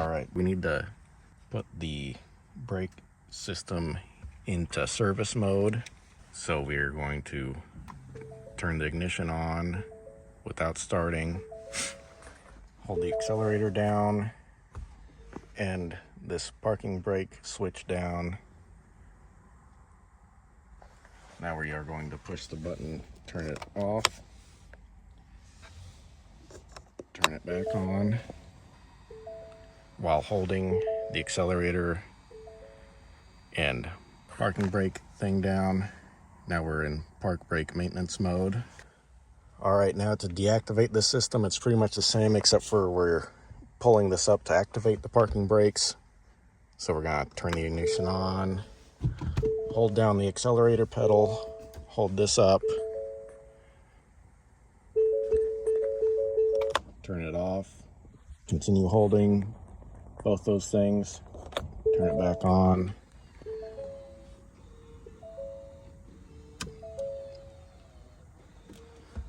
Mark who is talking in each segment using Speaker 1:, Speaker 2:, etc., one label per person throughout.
Speaker 1: All right, we need to put the brake system into service mode. So we're going to turn the ignition on without starting, hold the accelerator down, and this parking brake switch down. Now we are going to push the button, turn it off, turn it back on, while holding the accelerator and parking brake thing down. Now we're in park brake maintenance mode. All right, now to deactivate this system, it's pretty much the same except for we're pulling this up to activate the parking brakes. So we're gonna turn the ignition on, hold down the accelerator pedal, hold this up, turn it off, continue holding both those things, turn it back on.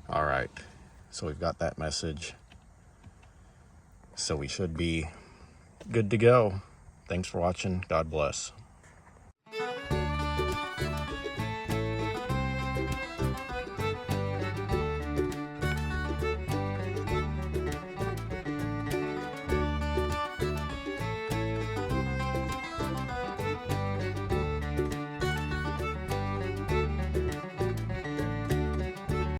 Speaker 1: All right, so we've got that message. So we should be good to go. Thanks for watching. God bless.